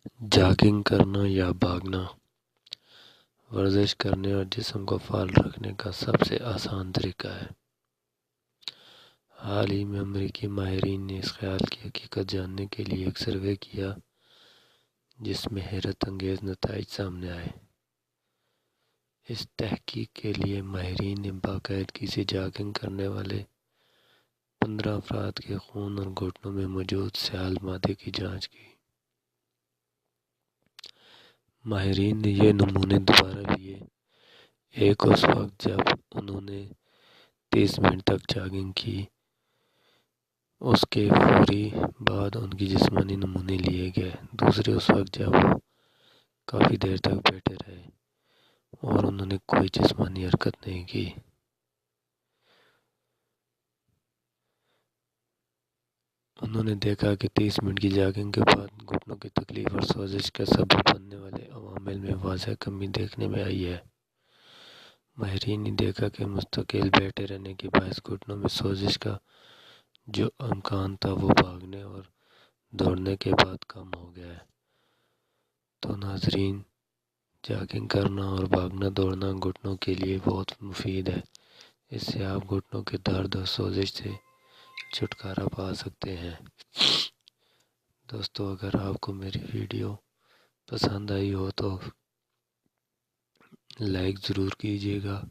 Jogging کرنا یا بھاگنا ورزش کرنے اور جسم کو فعال رکھنے کا سب سے آسان طریقہ ہے۔ حال ہی میں امریکی ماہرین نے اس خیال کی حقیقت جاننے کے لیے ایک سروے کیا جس میں حیرت انگیز نتائج سامنے آئے۔ اس تحقیق کے لیے ماہرین نے باقاعدگی سے جاگنگ کرنے والے 15 افراد کے خون اور گھٹنوں میں موجود سیال مادے کی جانچ کی۔ ماہرین نے یہ نمونے دوبارہ لیے، ایک اس وقت جب انہوں نے 30 منٹ تک جاگنگ کی، اس کے فوری بعد ان کی جسمانی نمونے لیے گئے، دوسرے اس وقت جب وہ کافی دیر تک بیٹھے رہے اور انہوں نے کوئی جسمانی حرکت نہیں کی۔ انہوں نے دیکھا کہ 30 منٹ کی جاگنگ کے بعد گھٹنوں کی تکلیف اور سوزش کا سبب بننے والے عوامل میں واضح کمی دیکھنے میں آئی ہے۔ ماہرین نے دیکھا کہ مستقل بیٹھے رہنے کے باعث گھٹنوں میں سوزش کا جو امکان تھا وہ بھاگنے اور دوڑنے کے بعد کم ہو گیا ہے۔ تو ناظرین، جاگنگ کرنا اور بھاگنا دوڑنا گھٹنوں کے لیے بہت مفید ہے۔ اس سے آپ گھٹنوں کے درد اور سوزش سے چھٹکارا پا سکتے ہیں۔ دوستو، اگر آپ کو میری ویڈیو پسند آئی ہو تو لائک ضرور کیجیے گا